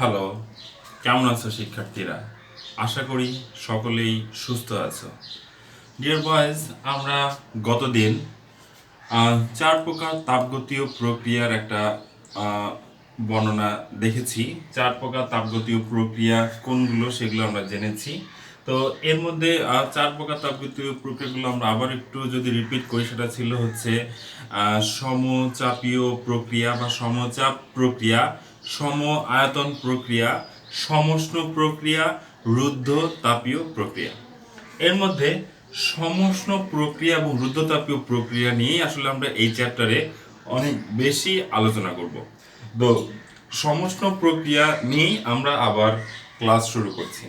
Hello, কেমন আছো শিক্ষার্থীরা? আশা করি সকলেই সুস্থ আছো। ডিয়ার বয়েজ, আমরা গতদিন চার প্রকার তাপগতীয় প্রক্রিয়ার একটা আহ, বর্ণনা দেখেছি। চার প্রকার তাপগতীয় প্রক্রিয়া কোনগুলো সেগুলো আমরা জেনেছি। তো এর মধ্যে চার প্রকার তাপগতীয় প্রক্রিয়াগুলো আমরা আবার একটু যদি রিপিট করি, সেটা ছিল হচ্ছে সমচাপীয় প্রক্রিয়া বা সমচাপ প্রক্রিয়া, সম আয়তন প্রক্রিয়া, সমষ্ণ প্রক্রিয়া, রুদ্ধ তাপীয় প্রক্রিয়া। এর মধ্যে সমষ্ণ প্রক্রিয়া এবং রুদ্ধতাপীয় প্রক্রিয়া নিয়েই আসলে আমরা এই চ্যাপ্টারে অনেক বেশি আলোচনা করব। তো সমষ্ণ প্রক্রিয়া নিয়েই আমরা আবার ক্লাস শুরু করছি।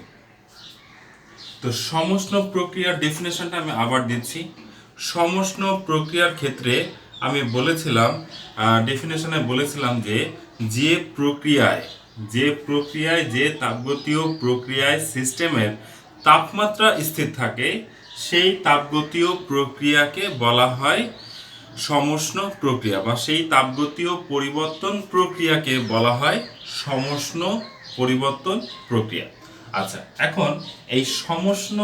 তো সমষ্ণ প্রক্রিয়ার ডেফিনেশনটা আমি আবার দিচ্ছি। সমষ্ণ প্রক্রিয়ার ক্ষেত্রে আমি বলেছিলাম, ডেফিনেশনে বলেছিলাম যে যে তাপগতীয় প্রক্রিয়ায় সিস্টেমের তাপমাত্রা স্থির থাকে, সেই তাপগতীয় প্রক্রিয়াকে বলা হয় সমষ্ণ প্রক্রিয়া, বা সেই তাপগতীয় পরিবর্তন প্রক্রিয়াকে বলা হয় সমষ্ণ পরিবর্তন প্রক্রিয়া। আচ্ছা, এখন এই সমষ্ণ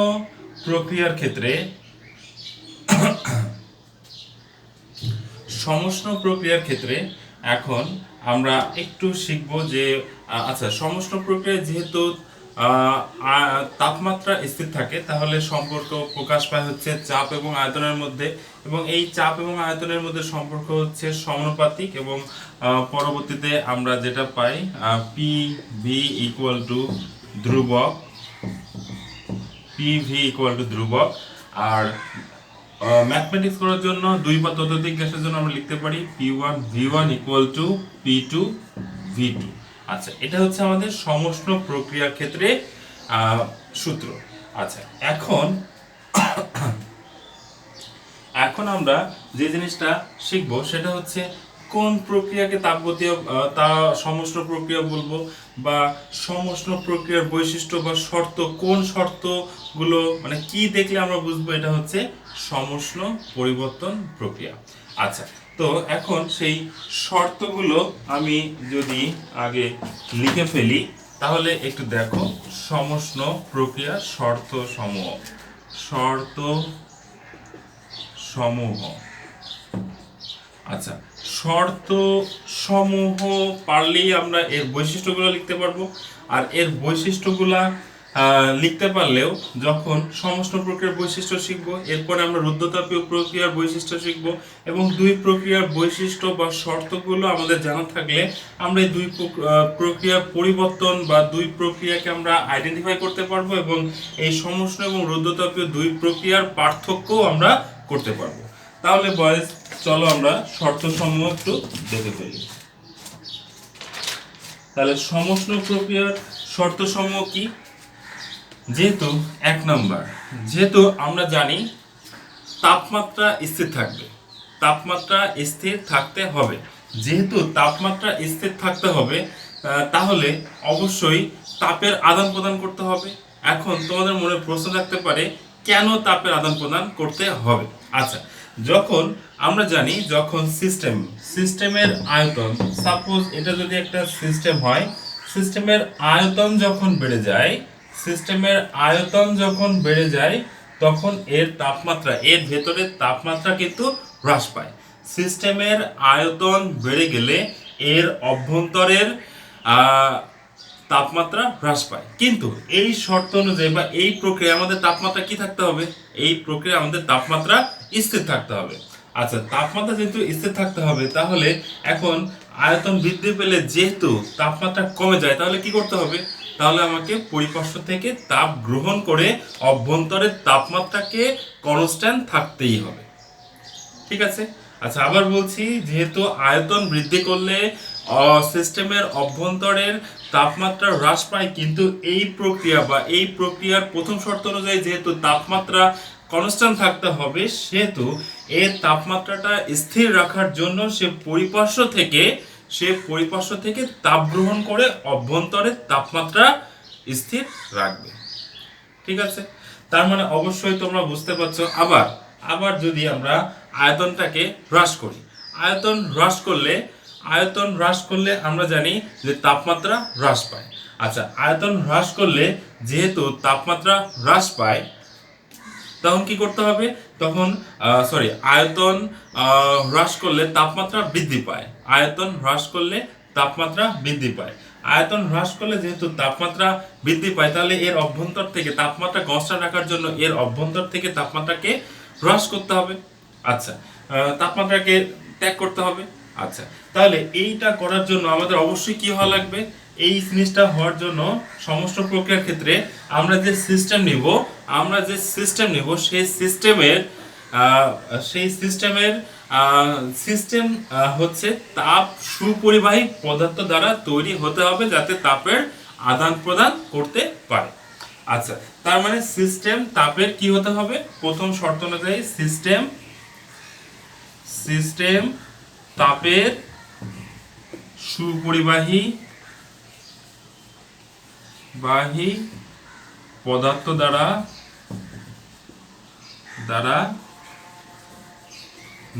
প্রক্রিয়ার ক্ষেত্রে এখন আমরা একটু শিখব যে আচ্ছা, সমষ্ণ প্রক্রিয়ায় যেহেতু তাপমাত্রা স্থির থাকে, তাহলে সম্পর্ক প্রকাশ পায় হচ্ছে চাপ এবং আয়তনের মধ্যে, এবং এই চাপ এবং আয়তনের মধ্যে সম্পর্ক হচ্ছে সমানুপাতিক, এবং পরবর্তীতে আমরা যেটা পাই পি ভি ইকুয়াল টু ধ্রুবক, আর ম্যাথমেটিক্স করার জন্য দুই বা ততোধিক গ্যাসের জন্য আমরা লিখতে পারি P1 V1 equal to P2 V2। আচ্ছা, এটা হচ্ছে আমাদের সমষ্ণ প্রক্রিয়ার ক্ষেত্রে সূত্র। আচ্ছা, এখন আমরা যে জিনিসটা শিখবো সেটা হচ্ছে কোন প্রক্রিয়াকে তাপগতীয় তা সমষ্ণ প্রক্রিয়া বলবো, বা সমষ্ণ প্রক্রিয়ার বৈশিষ্ট্য বা শর্ত, কোন শর্তগুলো মানে কি দেখলে আমরা বুঝবো এটা হচ্ছে সমষ্ণ পরিবর্তন প্রক্রিয়া। আচ্ছা, তো এখন সেই শর্তগুলো আমি যদি আগে লিখে ফেলি, তাহলে একটু দেখো। সমষ্ণ প্রক্রিয়া শর্ত সমূহ। আচ্ছা, শর্ত সমূহ পারলেই আমরা এর বৈশিষ্ট্যগুলো লিখতে পারবো। আর এর বৈশিষ্ট্যগুলা লিখতে পারলেও যখন সমষ্ণ প্রক্রিয়ার বৈশিষ্ট্য শিখবো, এরপরে আমরা রুদ্ধতাপীয় প্রক্রিয়ার বৈশিষ্ট্য শিখবো, এবং দুই প্রক্রিয়ার বৈশিষ্ট্য বা শর্তগুলো আমাদের জানা থাকলে আমরা এই দুই প্রক্রিয়ার পরিবর্তন বা দুই প্রক্রিয়াকে আমরা আইডেন্টিফাই করতে পারবো, এবং এই সমষ্ণ এবং রুদ্ধতাপীয় দুই প্রক্রিয়ার পার্থক্যও আমরা করতে পারবো। তাহলে বয়েজ, চলো আমরা শর্ত সমূহ একটু দেখে ফেলি। তাহলে সমষ্ণ প্রক্রিয়ার শর্ত সমূহ কি? যেহেতু এক নাম্বার, যেহেতু আমরা জানি তাপমাত্রা স্থির থাকবে, তাপমাত্রা স্থির থাকতে হবে, যেহেতু তাপমাত্রা স্থির থাকতে হবে, তাহলে অবশ্যই তাপের আদান প্রদান করতে হবে। এখন তোমাদের মনে প্রশ্ন থাকতে পারে, কেন তাপের আদান প্রদান করতে হবে? আচ্ছা, যখন আমরা জানি যখন সিস্টেমের আয়তন, সাপোজ এটা যদি একটা সিস্টেম হয়, সিস্টেমের আয়তন যখন বেড়ে যায়, তখন এর ভেতরের তাপমাত্রা কিন্তু হ্রাস পায়। সিস্টেমের আয়তন বেড়ে গেলে এর অভ্যন্তরের তাপমাত্রা হ্রাস পায়, কিন্তু এই শর্ত অনুযায়ী বা এই প্রক্রিয়া আমাদের তাপমাত্রা কি থাকতে হবে? এই প্রক্রিয়া আমাদের তাপমাত্রা স্থির থাকতে হবে। আচ্ছা, তাপমাত্রা যেহেতু স্থির থাকতে হবে, তাহলে এখন আয়তন বৃদ্ধি পেলে যেহেতু তাপমাত্রা কমে যায়, তাহলে কি করতে হবে? তাহলে আমাকে পরিপার্শ্ব থেকে তাপ গ্রহণ করে অভ্যন্তরের তাপমাত্রাকে কনস্ট্যান্ট থাকতেই হবে। ঠিক আছে? আচ্ছা, আবার বলছি, যেহেতু আয়তন বৃদ্ধি করলে সিস্টেমের অভ্যন্তরের তাপমাত্রা হ্রাস পায়, কিন্তু এই প্রক্রিয়ার প্রথম শর্ত অনুযায়ী যেহেতু তাপমাত্রা কনস্ট্যান্ট থাকতে হবে, সেহেতু এর তাপমাত্রাটা স্থির রাখার জন্য সে পরিপার্শ্ব থেকে তাপ গ্রহণ করে অভ্যন্তরের তাপমাত্রা স্থির রাখবে। ঠিক আছে? তার মানে অবশ্যই তোমরা বুঝতে পারছো। আবার যদি আমরা আয়তনটাকে হ্রাস করি, আয়তন হ্রাস করলে আয়তন হ্রাস করলে আমরা জানি যে তাপমাত্রা হ্রাস পায়। আচ্ছা, আয়তন হ্রাস করলে যেহেতু তাপমাত্রা হ্রাস পায় তখন কি করতে হবে? তখন আয়তন হ্রাস করলে তাপমাত্রা বৃদ্ধি পায়। আয়তন হ্রাস করলে তাপমাত্রা বৃদ্ধি পায়। আয়তন হ্রাস করলে যেহেতু তাপমাত্রা বৃদ্ধি পায়, তাহলে এর অভ্যন্তর থেকে তাপমাত্রা কনস্ট্যান্ট রাখার জন্য এর অভ্যন্তর থেকে তাপমাত্রাকে হ্রাস করতে হবে। আচ্ছা, তাপমাত্রাকে ত্যাগ করতে হবে। আচ্ছা, তাহলে এইটা করার জন্য আমাদের অবশ্যই কি হওয়া লাগবে? এই জিনিসটা হওয়ার জন্য সমস্ত প্রক্রিয়ার ক্ষেত্রে আমরা যে সিস্টেম নিব সেই সিস্টেম হচ্ছে তাপ সুপরিবাহী পদার্থ দ্বারা তৈরি হতে হবে, যাতে তাপের আদান প্রদান করতে পারে। আচ্ছা, তার মানে সিস্টেম তাপের কি হতে হবে? প্রথম শর্ত অনুযায়ী সিস্টেম তাপের সুপরিবাহী পদার্থ দ্বারা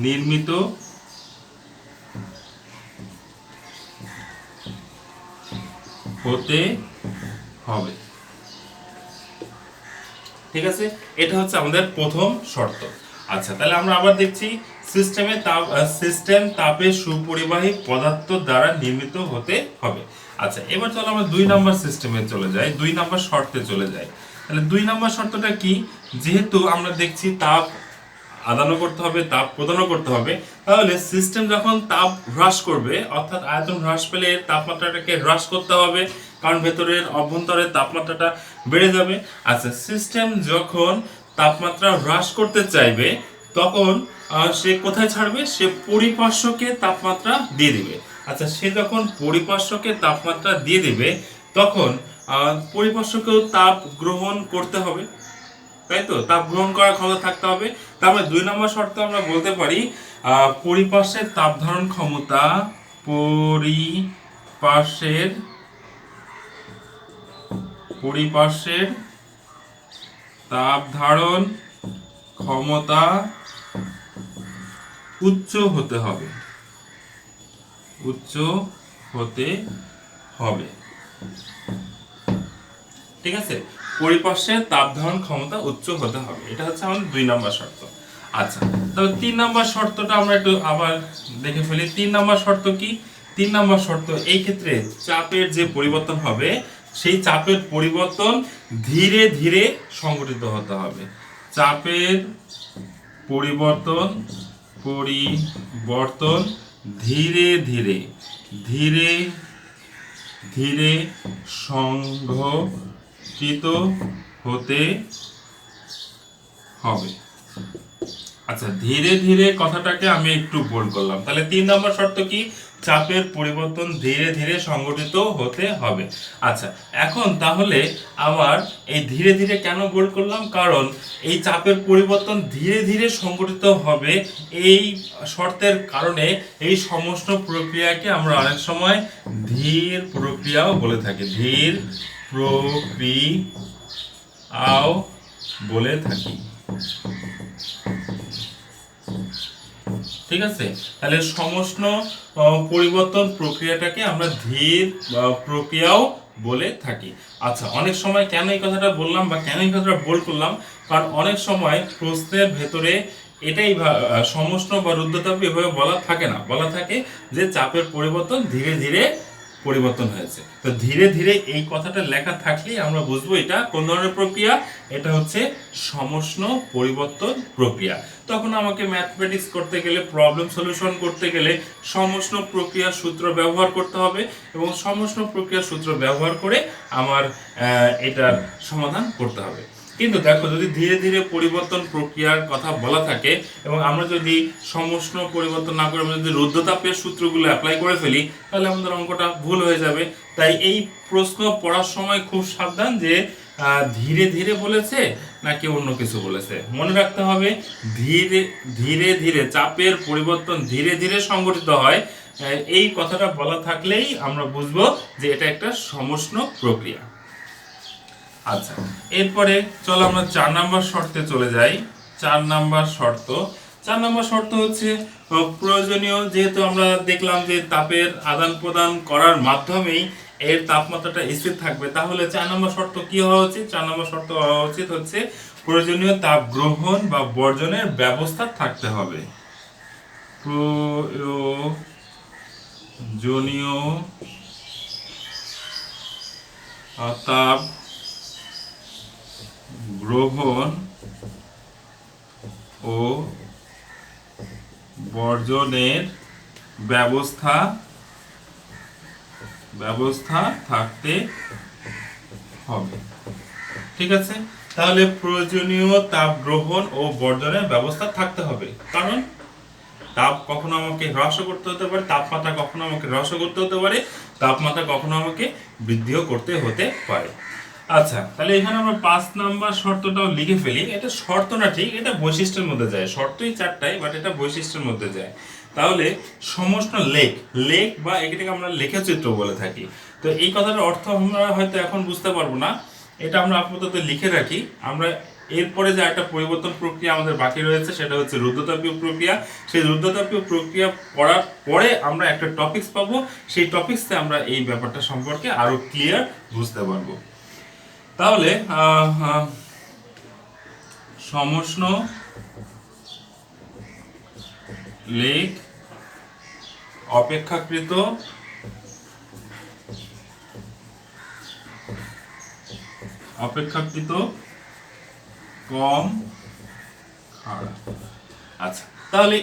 নির্মিত হতে হবে। ঠিক আছে, এটা হচ্ছে আমাদের প্রথম শর্ত। আচ্ছা, তাহলে আমরা আবার দেখছি সিস্টেম তাপের সুপরিবাহী পদার্থ দ্বারা নির্মিত হতে হবে। আচ্ছা, এবার চলো আমরা 2 নম্বর সিস্টেমে চলে যাই, 2 নম্বর শর্তে চলে যাই। তাহলে 2 নম্বর শর্তটা কি? যেহেতু আমরা দেখছি তাপ আদানও করতে হবে, তাপ প্রদানও করতে হবে, তাহলে সিস্টেম যখন তাপ হ্রাস করবে, অর্থাৎ আয়তন হ্রাস পেলে তাপমাত্রাটাকে হ্রাস করতে হবে, কারণ ভেতরের অভ্যন্তরের তাপমাত্রাটা বেড়ে যাবে। আচ্ছা, সিস্টেম যখন তাপমাত্রা হ্রাস করতে চাইবে তখন সে কোথায় ছাড়বে? সে পরিপার্শ্বকে তাপমাত্রা দিয়ে দিবে। আচ্ছা, সে যখন পরিপার্শ্বকে তাপমাত্রা দিয়ে দিবে তখন পরিপার্শ্বকেও তাপ গ্রহণ করতে হবে, তাই তো? তাপ গ্রহণ করার ক্ষমতা থাকতে হবে। তারপরে 2 নম্বর শর্ত আমরা বলতে পারি পরিপার্শ্বের তাপ ধারণ ক্ষমতা পরিপার্শ্বের তাপ ধারণ ক্ষমতা উচ্চ হতে হবে। ঠিক আছে, পরিপার্শ্বের তাপ ধারণ ক্ষমতা উচ্চ হতে হবে, এটা হচ্ছে আমাদের 2 নম্বর শর্ত। আচ্ছা, তবে 3 নম্বর শর্তটা আমরা একটু আবার দেখে ফেলি। 3 নম্বর শর্ত কি? 3 নম্বর শর্ত, এই ক্ষেত্রে চাপের যে পরিবর্তন হবে সেই চাপের পরিবর্তন ধীরে ধীরে সংঘটিত হতে হবে। চাপের পরিবর্তন ধীরে ধীরে সংঘটিত হতে হবে। আচ্ছা, ধীরে ধীরে কথাটাকে আমি একটু বোল্ড করলাম। তাহলে 3 নম্বর শর্ত কি? চাপের পরিবর্তন ধীরে ধীরে সংঘটিত হতে হবে। আচ্ছা, এখন তাহলে আবার এই ধীরে ধীরে কেন বোল্ড করলাম? কারণ এই চাপের পরিবর্তন ধীরে ধীরে সংঘটিত হবে, এই শর্তের কারণে এই সমস্ত প্রক্রিয়াকে আমরা অনেক সময় ধীর প্রক্রিয়াও বলে থাকি। ঠিক আছে, তাহলে সমস্ত পরিবর্তন প্রক্রিয়াটাকে আমরা ধীর প্রক্রিয়াও বলে থাকি। আচ্ছা, অনেক সময় কেন এই কথাটা বললাম বা কেন এই কথাটা বোল্ড করলাম? কারণ অনেক সময় প্রশ্নের ভেতরে এটাই সমস্ত বা রুদ্ধতাপ এভাবে বলা থাকে না, বলা থাকে যে চাপের পরিবর্তন ধীরে ধীরে পরিবর্তন হয়েছে। তো ধীরে ধীরে এই কথাটা লেখা থাকলেই আমরা বুঝবো এটা কোন ধরনের প্রক্রিয়া। এটা হচ্ছে সমষ্ণ পরিবর্তন প্রক্রিয়া। তখন আমাকে ম্যাথমেটিক্স করতে গেলে, প্রবলেম সলিউশন করতে গেলে সমষ্ণ প্রক্রিয়ার সূত্র ব্যবহার করতে হবে এবং সমষ্ণ প্রক্রিয়ার সূত্র ব্যবহার করে আমার এটার সমাধান করতে হবে। কিন্তু দেখো, যদি ধীরে ধীরে পরিবর্তন প্রক্রিয়ার কথা বলা থাকে এবং আমরা যদি সমষ্ণ পরিবর্তন না করে আমরা যদি রুদ্ধতাপের সূত্রগুলো অ্যাপ্লাই করে ফেলি, তাহলে আমাদের অঙ্কটা ভুল হয়ে যাবে। তাই এই প্রশ্ন পড়ার সময় খুব সাবধান যে ধীরে ধীরে বলেছে নাকি অন্য কিছু বলেছে। মনে রাখতে হবে ধীরে ধীরে চাপের পরিবর্তন ধীরে ধীরে সংঘটিত হয়, এই কথাটা বলা থাকলেই আমরা বুঝবো যে এটা একটা সমষ্ণ প্রক্রিয়া। আচ্ছা, এরপরে চলো আমরা 4 নম্বর শর্তে চলে যাই। 4 নম্বর শর্ত, 4 নম্বর শর্ত হচ্ছে প্রয়োজনীয়, যেহেতু আমরা দেখলাম যে তাপের আদান প্রদান করার মাধ্যমেই এর তাপমাত্রাটা স্থির থাকবে, তাহলে 4 নম্বর শর্ত কি হওয়া উচিত? 4 নম্বর শর্ত হওয়া উচিত হচ্ছে প্রয়োজনীয় তাপ গ্রহণ বা বর্জনের ব্যবস্থা থাকতে হবে। প্রয়োজনীয় তাপ গ্রহণ ও বর্জনের ব্যবস্থা থাকতে হবে। ঠিক আছে, তাহলে প্রয়োজনীয় তাপ গ্রহণ ও বর্জনের ব্যবস্থা থাকতে হবে, কারণ তাপ কখনো আমাকে হ্রাস করতে হতে পারে, তাপমাত্রা কখনো আমাকে হ্রাস করতে হতে পারে, তাপমাত্রা কখনো আমাকে বৃদ্ধিও করতে হতে পারে। আচ্ছা, তাহলে এখানে আমরা 5 নাম্বার শর্তটাও লিখে ফেলি। এটা শর্ত না ঠিক, এটা বৈশিষ্ট্যের মধ্যে যায়। শর্তই 4টাই, বাট এটা বৈশিষ্ট্যের মধ্যে যায়। তাহলে সমষ্ণ লেখ বা এটাকে আমরা লেখচিত্র বলে থাকি। তো এই কথাটার অর্থ আমরা হয়তো এখন বুঝতে পারবো না, এটা আমরা আপাতত লিখে রাখি। আমরা এরপরে যে একটা পরিবর্তন প্রক্রিয়া আমাদের বাকি রয়েছে সেটা হচ্ছে রুদ্ধতাপীয় প্রক্রিয়া। সেই রুদ্ধতাপীয় প্রক্রিয়া পড়ার পরে আমরা একটা টপিকস পাবো, সেই টপিকসে আমরা এই ব্যাপারটা সম্পর্কে আরো ক্লিয়ার বুঝতে পারবো। তাহলে সমষ্ণ লেখ অপেক্ষাকৃত কম খাড়া। আচ্ছা, তাহলে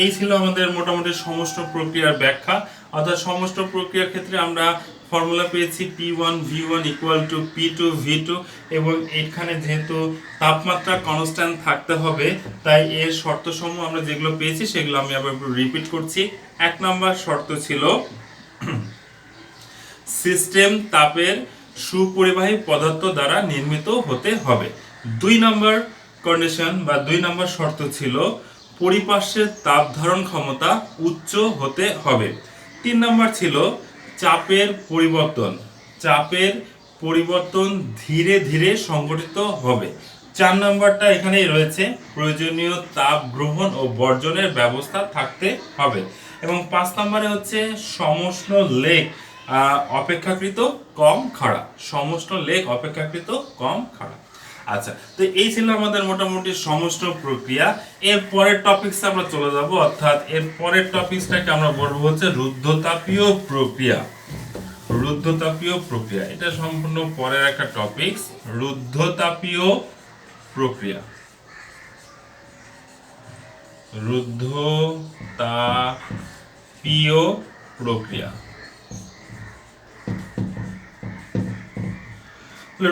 এই ছিল আমাদের মোটামুটি সমষ্ণ প্রক্রিয়ার ব্যাখ্যা। অর্থাৎ সমষ্ণ প্রক্রিয়ার ক্ষেত্রে আমরা ফর্মুলা পেয়েছি P1 V1 = P2 V2, এবং এখানে যেহেতু তাপমাত্রা কনস্ট্যান্ট থাকতে হবে, তাই এর শর্তসমূহ আমরা যেগুলো পেয়েছি সেগুলো আমি আবার রিপিট করছি। 1 নম্বর শর্ত ছিল সিস্টেম তাপের সুপরিবাহী পদার্থ দ্বারা নির্মিত হতে হবে। 2 নম্বর কন্ডিশন বা 2 নম্বর শর্ত ছিল পরিপার্শ্বের তাপ ধারণ ক্ষমতা উচ্চ হতে হবে। 3 নম্বর ছিল চাপের পরিবর্তন ধীরে ধীরে সংঘটিত হবে। 4 নম্বরটা এখানেই রয়েছে, প্রয়োজনীয় তাপ গ্রহণ ও বর্জনের ব্যবস্থা থাকতে হবে। এবং 5 নম্বরে হচ্ছে সমষ্ণ লেখ অপেক্ষাকৃত কম খাড়া। আচ্ছা, তো এই ছিল আমাদের মোটামুটি সমষ্ণ প্রক্রিয়া। এর পরের টপিকসে আমরা চলে যাব, অর্থাৎ এর পরের টপিকসটাকে আমরা বলবো হচ্ছে রুদ্ধতাপীয় প্রক্রিয়া। এটা সম্পূর্ণ পরের একটা টপিকস, রুদ্ধতাপীয় প্রক্রিয়া।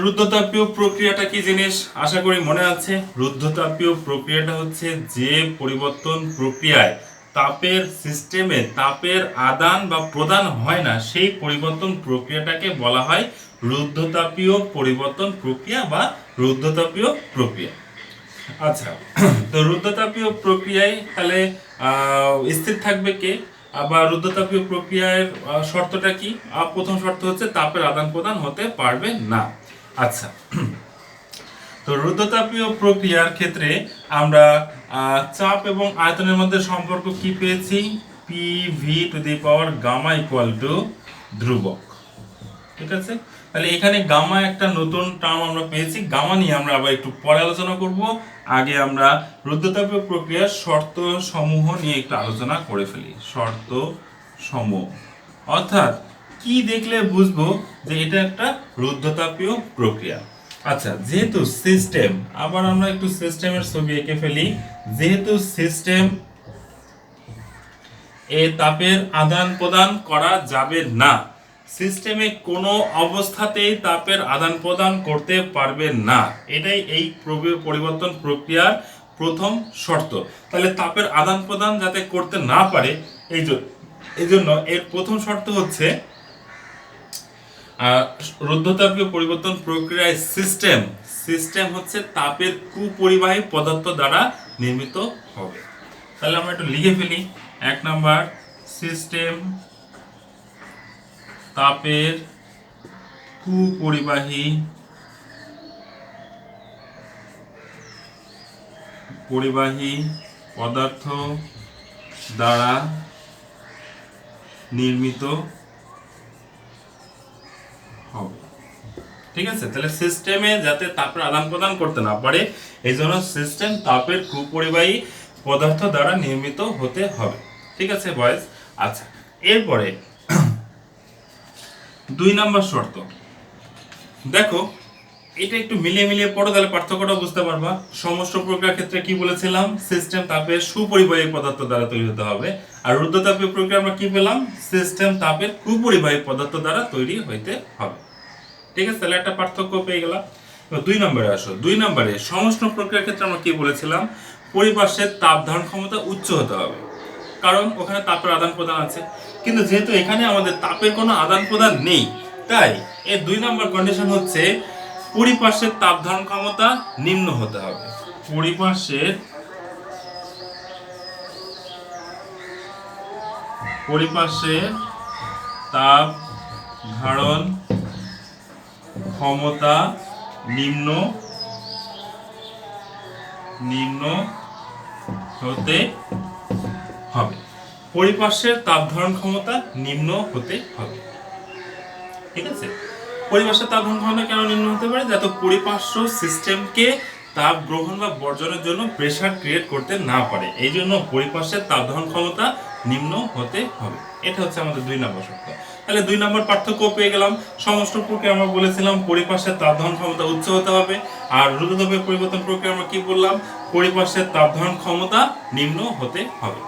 রুদ্ধতাপীয় প্রক্রিয়াটা কি জিনিস আশা করি মনে আছে। রুদ্ধতাপীয় প্রক্রিয়াটা হচ্ছে যে পরিবর্তন প্রক্রিয়ায় তাপের সিস্টেমে তাপের আদান বা প্রদান হয় না, সেই পরিবর্তন প্রক্রিয়াটাকে বলা হয় রুদ্ধতাপীয় পরিবর্তন প্রক্রিয়া বা রুদ্ধতাপীয় প্রক্রিয়া। আচ্ছা, তো রুদ্ধতাপীয় প্রক্রিয়ায় তাহলে স্থির থাকবে কে? আবার রুদ্ধতাপীয় প্রক্রিয়ার শর্তটা কি? প্রথম শর্ত হচ্ছে তাপের আদান প্রদান হতে পারবে না। আচ্ছা, তো রুদ্ধতাপীয় প্রক্রিয়ার ক্ষেত্রে আমরা চাপ এবং আয়তনের মধ্যে সম্পর্ক কি পেয়েছি? PV⁴ ধ্রুবক। ঠিক আছে, তাহলে এখানে গামা একটা নতুন টার্ম আমরা পেয়েছি। গামা নিয়ে আমরা আবার একটু পরে আলোচনা করব। আগে আমরা রুদ্ধতাপীয় প্রক্রিয়ার শর্ত সমূহ নিয়ে একটু আলোচনা করে ফেলি। শর্ত সমূহ অর্থাৎ কি দেখলে বুঝবো যে এটা একটা রুদ্ধতাপীয় প্রক্রিয়া। আচ্ছা, যেহেতু সিস্টেম, আবার আমরা একটু সিস্টেমের ছবি এঁকে ফেলি। যেহেতু সিস্টেম এ তাপের আদান প্রদান করা যাবে না, সিস্টেমে কোনো অবস্থাতেই তাপের আদান প্রদান করতে পারবে না, এটাই এই পরিবর্তন প্রক্রিয়ার প্রথম শর্ত। তাহলে তাপের আদান প্রদান যাতে করতে না পারে, এই জন্য এর প্রথম শর্ত হচ্ছে রুদ্ধতাপীয় পরিবর্তন প্রক্রিয়ায় সিস্টেম হচ্ছে তাপের কুপরিবাহী পদার্থ দ্বারা নির্মিত হবে। তাহলে আমরা একটু লিখে ফেলি। 1 নাম্বার, সিস্টেম তাপের কুপরিবাহী পদার্থ দ্বারা নির্মিত হবে। ঠিক আছে, তাহলে সিস্টেমে যাতে তাপের আদান প্রদান করতে না পারে এই জন্য সিস্টেম তাপের কুপরিবাহী পদার্থ দ্বারা নির্মিত হতে হবে। ঠিক আছে বয়েজ। আচ্ছা, এরপরে 2 নম্বর শর্ত দেখো, এটা একটু মিলিয়ে মিলিয়ে পড়ো, তাহলে পার্থক্যটা বুঝতে পারবা। সমস্ত প্রক্রিয়ার ক্ষেত্রে কি বলেছিলাম, সিস্টেম তাপের সুপরিবাহী পদার্থ দ্বারা তৈরি হতে হবে, আর রুদ্ধতাপীয় প্রক্রিয়া আমরা কি পেলাম, সিস্টেম তাপের কুপরিবাহী পদার্থ দ্বারা তৈরি হইতে হবে। ঠিক আছে, তাহলে একটা পার্থক্য পেয়ে গেলাম। 2 নম্বরে আসো। 2 নম্বরে সমস্ত প্রক্রিয়ার ক্ষেত্রে আমরা কি বলেছিলাম, পরিপার্শ্বের তাপ ধারণ ক্ষমতা উচ্চ হতে হবে, কারণ ওখানে তাপের আদান প্রদান আছে। কিন্তু যেহেতু এখানে আমাদের তাপের কোনো আদান প্রদান নেই, তাই এর 2 নম্বর কন্ডিশন হচ্ছে পরিপার্শ্বের তাপ ধারণ ক্ষমতা নিম্ন হতে হবে। পরিপার্শ্বের তাপ ধারণ ক্ষমতা নিম্ন হতে হবে। পরিপার্শ্বের তাপ ধারণ ক্ষমতা নিম্ন হতে হবে। ঠিক আছে, পরিপার্শ্বের তাপ ধারণ ক্ষমতা কেন নিম্ন হতে পারে, যাতে পরিপার্শ্ব সিস্টেমকে তাপ গ্রহণ বা বর্জনের জন্য প্রেসার ক্রিয়েট করতে না পারে, এই জন্য পরিপার্শ্বের তাপ ধারণ ক্ষমতা নিম্ন হতে হবে। এটা হচ্ছে আমাদের 2 নম্বর শর্ত। তাহলে 2 নম্বর পার্থক্য পেয়ে গেলাম। সমস্ত প্রক্রিয়া আমরা বলেছিলাম পরিপার্শ্বের তাপ ধারণ ক্ষমতা উচ্চ হতে হবে, আর রুদ্ধতাপীয় পরিবর্তন প্রক্রিয়া আমরা কি বললাম, পরিপার্শ্বের তাপ ধারণ ক্ষমতা নিম্ন হতে হবে।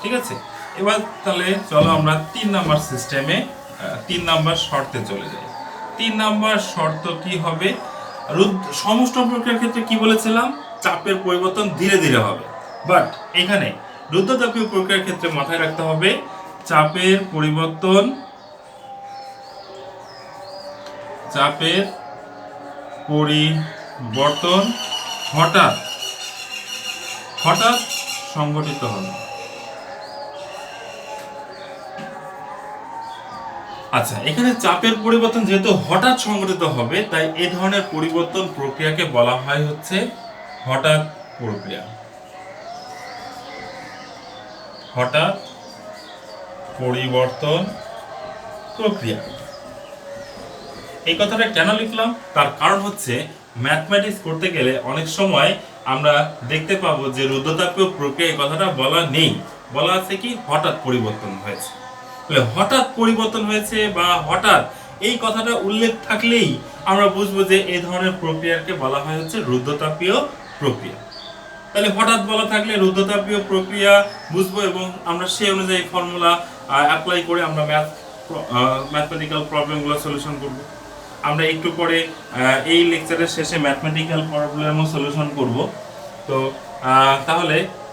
ঠিক আছে, এবার তাহলে চলো আমরা 3 নম্বর সিস্টেমে 3 নম্বর শর্তে চলে যাই। 3 নম্বর শর্ত কি হবে, সমস্ত প্রক্রিয়ার ক্ষেত্রে কি বলেছিলাম, চাপের পরিবর্তন ধীরে ধীরে হবে, বাট এখানে রুদ্ধতাপীয় প্রক্রিয়ার ক্ষেত্রে মাথায় রাখতে হবে চাপের পরিবর্তন হঠাৎ সংঘটিত হবে। আচ্ছা, এখানে চাপের পরিবর্তন যেহেতু হঠাৎ সংঘটিত হবে, তাই এই ধরনের পরিবর্তন প্রক্রিয়াকে বলা হয় হচ্ছে হঠাৎ প্রক্রিয়া। হঠাৎ পরিবর্তন প্রক্রিয়া। এই কথাটা কেন লিখলাম, তার কারণ হচ্ছে ম্যাথমেটিক্স করতে গেলে অনেক সময় আমরা দেখতে পাবো যে রুদ্ধতাপীয় প্রক্রিয়া এই কথাটা বলা নেই, বলা আছে কি হঠাৎ পরিবর্তন হয়েছে। হঠাৎ পরিবর্তন হয়েছে বা হঠাৎ এই কথাটা উল্লেখ থাকলেই আমরা বুঝবো যে এই ধরনের প্রক্রিয়াকে বলা হয় হচ্ছে রুদ্ধতাপীয় প্রক্রিয়া। তাহলে হঠাৎ বলা থাকলে রুদ্ধতাপীয় প্রক্রিয়া বুঝবো, এবং আমরা সেই অনুযায়ী ফর্মুলা অ্যাপ্লাই করে আমরা ম্যাথমেটিক্যাল প্রবলেমগুলো সলিউশন করব। আমরা একটু পরে এই লেকচারের শেষে ম্যাথমেটিক্যাল প্রবলেমও সলিউশন করব। তো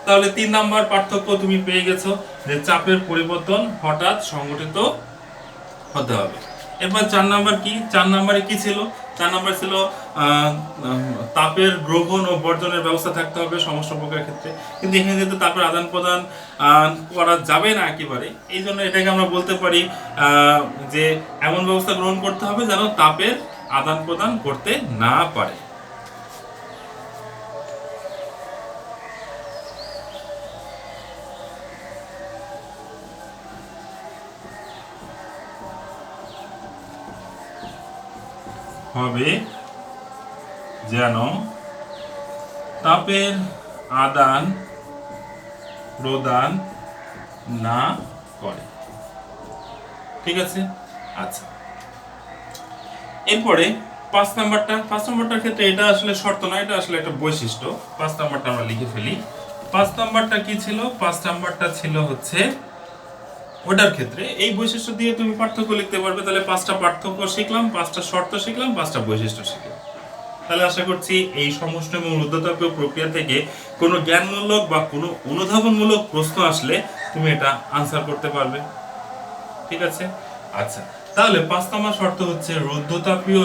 তাহলে 3 নাম্বার পার্থক্য তুমি পেয়ে গেছো, যে চাপের পরিবর্তন হঠাৎ সংঘটিত হতে হবে। এরপর 4 নাম্বার কি, 4 নাম্বারে কি ছিল, 4 নাম্বার ছিল তাপের গ্রহণ ও বর্জনের ব্যবস্থা থাকতে হবে সমস্ত প্রকারের ক্ষেত্রে। কিন্তু এখানে যেহেতু তাপের আদান প্রদান করা যাবে না একেবারে, এই জন্য এটাকে আমরা বলতে পারি যে এমন ব্যবস্থা গ্রহণ করতে হবে যেন তাপের আদান প্রদান করতে না পারে। হবে যেন তাপের আদান প্রদান না করে। ঠিক আছে, আচ্ছা। এরপরে 5 নাম্বারটার ক্ষেত্রে এটা আসলে শর্ত না, এটা আসলে একটা বৈশিষ্ট্য। 5 নাম্বারটা আমরা লিখে ফেলি। 5 নাম্বারটা কি ছিল, 5 নাম্বারটা ছিল হচ্ছে ওটার ক্ষেত্রে এই বৈশিষ্ট্য দিয়ে তুমি পার্থক্য লিখতে পারবে। তাহলে 5টা পার্থক্য শিখলাম, 5টা শর্ত শিখলাম, 5টা বৈশিষ্ট্য শিখলাম। তাহলে আশা করছি এই সমষ্টি এবং রুদ্ধতাপীয় প্রক্রিয়া থেকে কোনো জ্ঞানমূলক বা কোনো অনুধাবনমূলক প্রশ্ন আসলে তুমি এটা আনসার করতে পারবে। ঠিক আছে, আচ্ছা। তাহলে 5 নম্বর শর্ত হচ্ছে রুদ্ধতাপীয়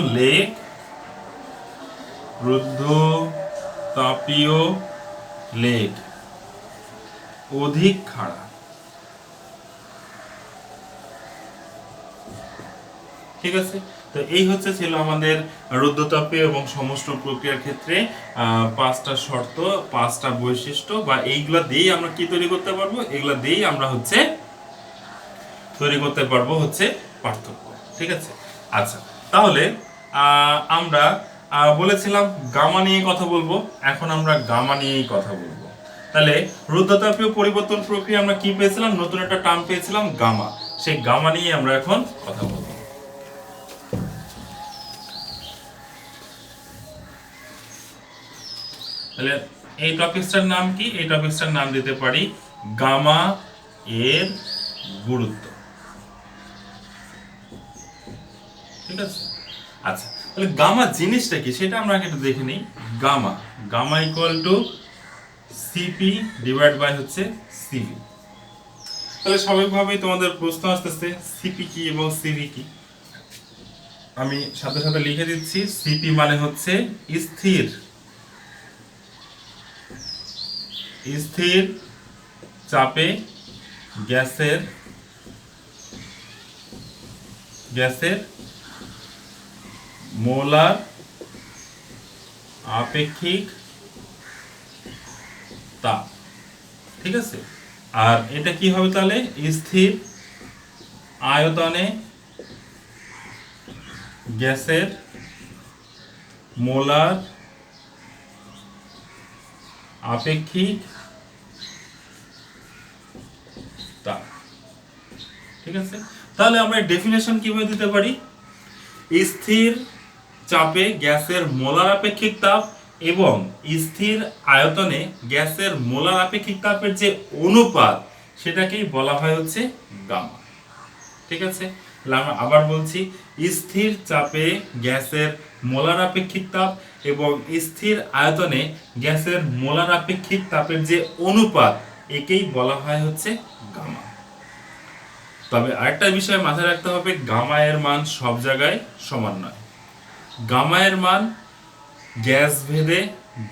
লেগ অধিক খাড়া। ঠিক আছে। তো এই ছিল আমাদের রুদ্ধতাপীয় এবং সমষ্ণ প্রক্রিয়ার ক্ষেত্রে পাঁচটা শর্ত, পাঁচটা বৈশিষ্ট্য, বা এইগুলা দিয়েই আমরা কি তৈরি করতে পারবো, এগুলা দিয়েই আমরা তৈরি করতে পারবো পার্থক্য। ঠিক আছে। আচ্ছা, তাহলে আমরা বলেছিলাম গামা নিয়ে কথা বলবো, এখন আমরা গামা নিয়েই কথা বলবো। তাহলে রুদ্ধতাপীয় পরিবর্তন প্রক্রিয়া আমরা কি পেয়েছিলাম, নতুন একটা টার্ম পেয়েছিলাম গামা, সেই গামা নিয়ে আমরা এখন কথা বলবো। তাহলে এই টপিকটার নাম কি, এই টপিকটার নাম দিতে পারি গামা এর গুরুত্ব। ঠিক আছে। আচ্ছা, তাহলে গামা জিনিসটা কি সেটা আমরা একটু দেখে নিই। Gamma equal to CP divide by CV. তাহলে স্বাভাবিকভাবেই তোমাদের প্রশ্ন আসতেছে সিপি কি এবং সিভি কি। আমি সাথে সাথে লিখে দিচ্ছি, সিপি মানে স্থির চাপে গ্যাসের মোলার আপেক্ষিক তাপ। ঠিক আছে। আর এটা কি হবে তাহলে, স্থির আয়তনে গ্যাসের মোলার আপেক্ষিক তাপ। ঠিক আছে। তাহলে আমরা ডেফিনেশন কিভাবে দিতে পারি, স্থির চাপে গ্যাসের মোলার আপেক্ষিক তাপ এবং স্থির আয়তনে গ্যাসের মোলার আপেক্ষিক তাপের যে অনুপাত, সেটাকেই বলা হয় গামা। ঠিক আছে। তাহলে আমরা আবার বলছি, স্থির চাপে গ্যাসের মোলার আপেক্ষিক তাপ এবং স্থির আয়তনে গ্যাসের মোলার আপেক্ষিক তাপের যে অনুপাত, একেই বলা হয় গামা। তবে আরেকটা বিষয় মাথায় রাখতে হবে, গামা এর মান সব জায়গায় সমান নয়। গামা এর মান গ্যাস ভেদে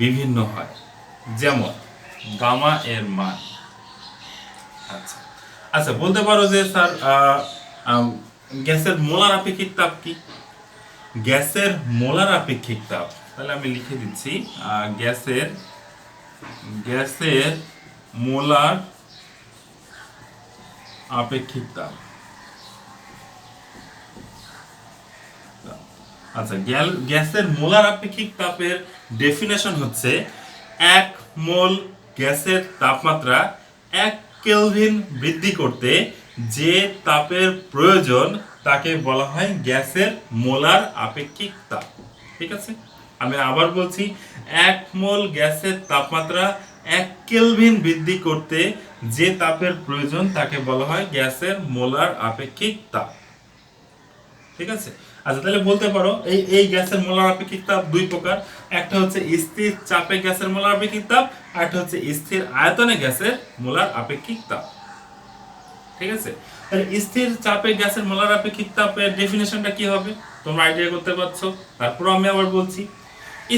বিভিন্ন হয়। যেমন গামা এর মান, আচ্ছা আচ্ছা বলতে পারো যে স্যার গ্যাসের মোলার আপেক্ষিক তাপ কি? গ্যাসের মোলার আপেক্ষিক তাপ, তাহলে আমি লিখে দিচ্ছি, গ্যাসের মোলার আপেক্ষিক তাপ। আচ্ছা, গ্যাসের মোলার আপেক্ষিক তাপের ডেফিনেশন 1 মোল গ্যাসের তাপমাত্রা 1 কেলভিন বৃদ্ধি করতে যে তাপের প্রয়োজন তাকে বলা হয় গ্যাসের মোলার আপেক্ষিক তাপ। ঠিক আছে। আমি আবার বলছি, 1 মোল গ্যাসের তাপমাত্রা 1 কেলভিন বৃদ্ধি করতে যে তাপের প্রয়োজন তাকে বলা হয় গ্যাসের মোলার আপেক্ষিক তাপ। ঠিক আছে। আচ্ছা, তাহলে বলতে পারো এই গ্যাসের মোলার আপেক্ষিক তাপ দুই প্রকার, একটা স্থির চাপে গ্যাসের মোলার আপেক্ষিক তাপ, আর একটা স্থির আয়তনে গ্যাসের মোলার আপেক্ষিক তাপ। ঠিক আছে। তাহলে স্থির চাপে গ্যাসের মোলার আপেক্ষিক তাপের ডেফিনেশনটা কি হবে তোমরা আইডিয়া করতে পারছো। তারপর আমি আবার বলছি,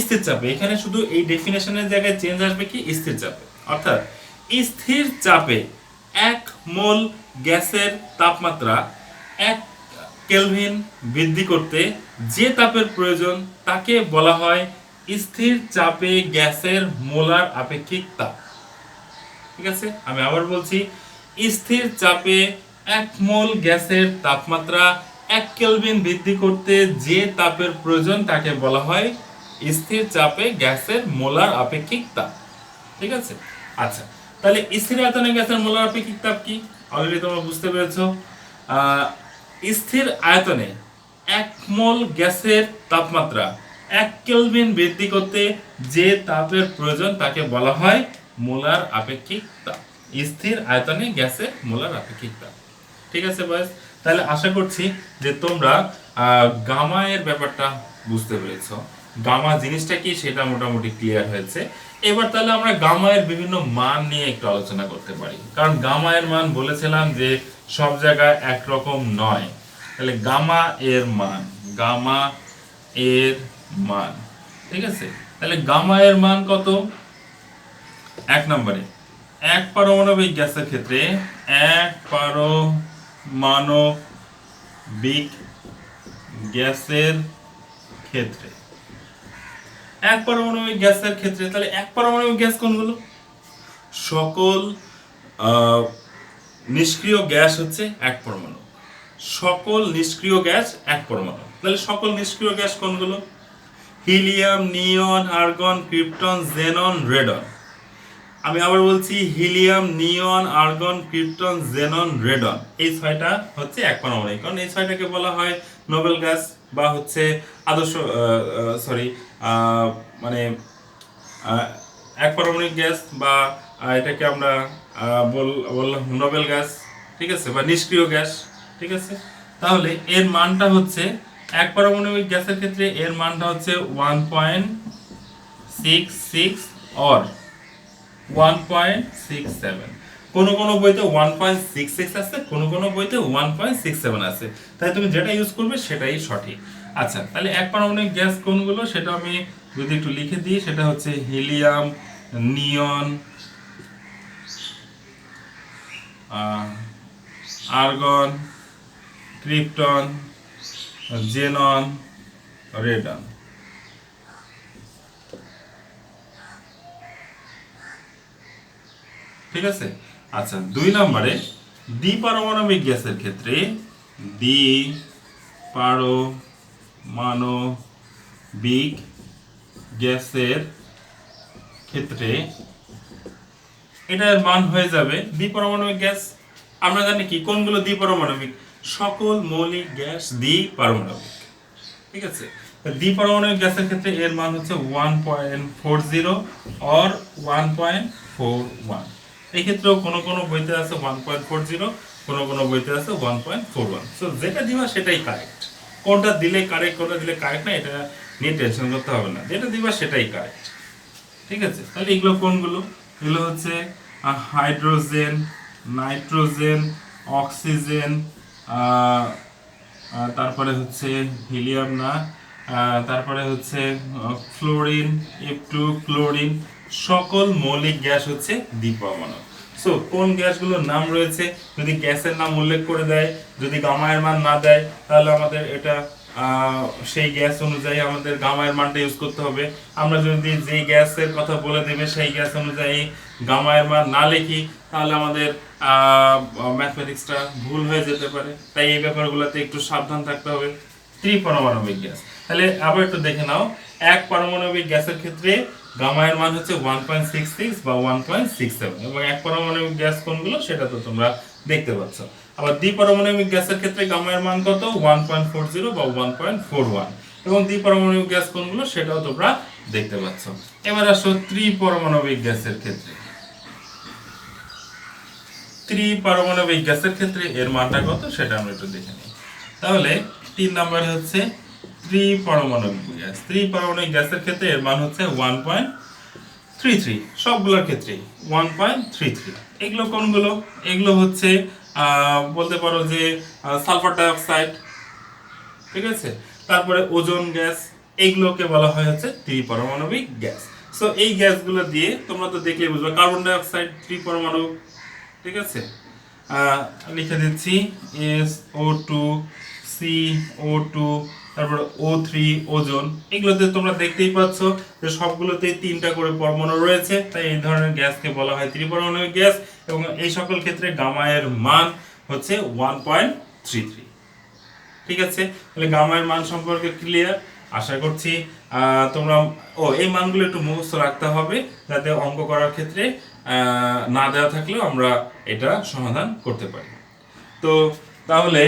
স্থির চাপে, এখানে শুধু এই ডেফিনেশনের জায়গায় চেঞ্জ আসবে কি, স্থির চাপে, অর্থাৎ স্থির চাপে 1 মোল গ্যাসের তাপমাত্রা 1 কেলভিন বৃদ্ধি করতে যে তাপের প্রয়োজন তাকে বলা হয় স্থির চাপে গ্যাসের মোলার আপেক্ষিক তাপ। ঠিক আছে। আমি আবার বলছি, স্থির চাপে 1 মোল গ্যাসের তাপমাত্রা 1 কেলভিন বৃদ্ধি করতে যে তাপের প্রয়োজন তাকে বলা হয় স্থির চাপে গ্যাসের মোলার আপেক্ষিক তাপ। ঠিক আছে। আচ্ছা, তাহলে স্থির আয়তনে গ্যাসের মোলার আপেক্ষিক তাপ কি, অলরেডি তোমরা বুঝতে পেরেছো। স্থির আয়তনে 1 মোল গ্যাসের তাপমাত্রা 1 কেলভিন বৃদ্ধি করতে যে তাপের প্রয়োজন তাকে বলা হয় মোলার আপেক্ষিক তাপ। স্থির আয়তনে গ্যাসের মোলার আপেক্ষিক তাপ। ঠিক আছে বয়স, তাহলে আশা করছি যে তোমরা গামা এর ব্যাপারটা বুঝতে পেরেছো। গামা জিনিসটা কি সেটা মোটামুটি ক্লিয়ার হয়েছে। এবার তাহলে আমরা গামা এর বিভিন্ন মান নিয়ে একটু আলোচনা করতে পারি, কারণ গামা এর মান বলেছিলাম যে সব জায়গায় একরকম নয়। তাহলে গামা এর মান, ঠিক আছে। তাহলে গামা এর মান কত? 1 নম্বরে 1 পারমাণবিক গ্যাসের ক্ষেত্রে 1 পারমাণবিক গ্যাসের ক্ষেত্রে, এক পারমাণবিক গ্যাসের ক্ষেত্রে, তাহলে এক পারমাণবিক গ্যাস কোনগুলো? সকল নিষ্ক্রিয় গ্যাস হচ্ছে এক পরমাণু। সকল নিষ্ক্রিয় গ্যাস এক পরমাণু। তাহলে সকল নিষ্ক্রিয় গ্যাস কোনগুলো? হিলিয়াম, নিয়ন, আর্গন, ক্রিপ্টন, জেনন, রেডন। আমি আবার বলছি, হিলিয়াম, নিয়ন, আর্গন, ক্রিপ্টন, জেনন, রেডন, এই ছয়টা হচ্ছে এক পারমাণবিক। কারণ এই ছয়টাকে বলা হয় নোবেল গ্যাস বা হচ্ছে আদর্শ মানে এক পারমাণবিক গ্যাস, বা এটাকে আমরা বললাম নোবেল গ্যাস, ঠিক আছে, বা নিষ্ক্রিয় গ্যাস, ঠিক আছে। তাহলে এর মানটা হচ্ছে এক পারমাণবিক গ্যাসের ক্ষেত্রে এর মানটা হচ্ছে 1.66 অর 1.67। কোন কোন বইতে 1.66 আছে, কোন কোন বইতে 1.67 আছে। তাই তুমি যেটা ইউজ করবে সেটাই সঠিক। আচ্ছা, তাহলে এক পারমাণবিক গ্যাস কোনগুলো সেটা আমি যদি একটু লিখে দিই, সেটা হচ্ছে হিলিয়াম, নিয়ন, আর্গন, ক্রিপ্টন, জেনন, রেডন। ঠিক আছে। আচ্ছা, 2 নম্বরে দ্বিপারমাণবিক গ্যাসের ক্ষেত্রে দ্বিপারমাণবিক গ্যাসের ক্ষেত্রে এটার মান হয়ে যাবে, দ্বিপারমাণবিক গ্যাস আমরা জানি কি কোনগুলো দ্বিপারমাণবিক? সকল মৌলিক গ্যাস দ্বিপারমাণবিক। ঠিক আছে। দ্বিপারমাণবিক গ্যাসের ক্ষেত্রে এর মান হচ্ছে 1.40 অর 1.41। এই ক্ষেত্রেও কোন কোন বইতে আছে 1.40, কোন কোন বইতে আছে 1.41। সো যেটা দিবা সেটাই কারেক্ট। কোনটা দিলে কারেক্ট, কোনটা দিলে কারেক্ট না, এটা নিয়ে টেনশন করতে হবে না। যেটা দিবা সেটাই কারেক্ট। ঠিক আছে। তাহলে এগুলো কোনগুলো? এগুলো হচ্ছে হাইড্রোজেন, নাইট্রোজেন, অক্সিজেন, তারপরে হচ্ছে হিলিয়াম না, তারপরে হচ্ছে ফ্লোরিন, F2, ক্লোরিন, সকল মৌলিক গ্যাস হচ্ছে দ্বিপারমাণবিক। সো কোন গ্যাসগুলোর নাম রয়েছে, যদি গ্যাসের নাম উল্লেখ করে দেয়, যদি গামায়ের মান না দেয়, তাহলে আমাদের এটা সেই গ্যাস অনুযায়ী আমাদের গামায়ের মানটা ইউজ করতে হবে। আমরা যদি যে গ্যাসের কথা বলে দেবে সেই গ্যাস অনুযায়ী গামায়ের মান না লিখি, তাহলে আমাদের ম্যাথমেটিক্সটা ভুল হয়ে যেতে পারে। তাই এই ব্যাপারগুলোতে একটু সাবধান থাকতে হবে। ত্রিপারমাণবিক গ্যাস, তাহলে আবার একটু দেখে নাও। এক পারমাণবিক গ্যাসের ক্ষেত্রে গামায়ের মান হচ্ছে 1.66 বা 1.67, এবং এক পারমাণবিক গ্যাস কোনগুলো সেটা তো তোমরা দেখতে পাচ্ছ। আবার দ্বিপারমাণবিক গ্যাসের ক্ষেত্রে গামায়ের মান কত? 1.40 বা 1.41, এবং দ্বিপারমাণবিক গ্যাস কোনগুলো সেটাও তোমরা দেখতে পাচ্ছ। এবার আসো ত্রিপারমাণবিক গ্যাসের ক্ষেত্রে। ত্রিপারমাণবিক গ্যাসের ক্ষেত্রে এর মানটা কত সেটা আমরা একটু দেখে নিই। তাহলে 3 নম্বরে হচ্ছে ত্রিপারমাণবিক গ্যাস। ত্রিপারমাণবিক গ্যাসের ক্ষেত্রে এর মান হচ্ছে 1.33, সবগুলোর ক্ষেত্রেই 1.33। এগুলো কোনগুলো? এগুলো হচ্ছে বলতে পারো যে সালফার ডাইঅক্সাইড, ঠিক আছে, তারপরে ওজোন গ্যাস, এইগুলোকে বলা হয় হচ্ছে ত্রিপারমাণবিক গ্যাস। সো এই গ্যাসগুলো দিয়ে তোমরা তো দেখলেই বুঝবে, কার্বন ডাইঅক্সাইড ত্রিপারমাণবিক, ঠিক আছে, লিখে দিচ্ছি SO2, CO2, তারপর O3, ওজোন। এগুলোতে তোমরা দেখতেই পাচ্ছ যে সবগুলোতেই 3টা করে পরমাণু রয়েছে, তাই এই ধরনের গ্যাসকে বলা হয় ত্রিপারমাণবিক গ্যাস, এবং এই সকল ক্ষেত্রে গামায়ের মান হচ্ছে 1.33। ঠিক আছে। তাহলে গামায়ের মান সম্পর্কে ক্লিয়ার? আশা করছি তোমরা এই মানগুলো একটু মুখস্থ রাখতে হবে, যাতে অঙ্ক করার ক্ষেত্রে না দেওয়া থাকলেও আমরা এটা সমাধান করতে পারি। তো তাহলে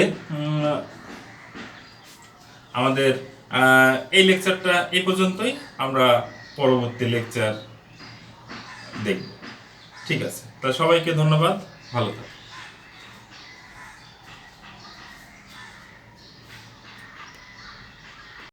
আমাদের এই লেকচারটা এই পর্যন্তই, আমরা পরবর্তী লেকচার দেখব। ঠিক আছে, তা সবাইকে ধন্যবাদ, ভালো থাকবেন।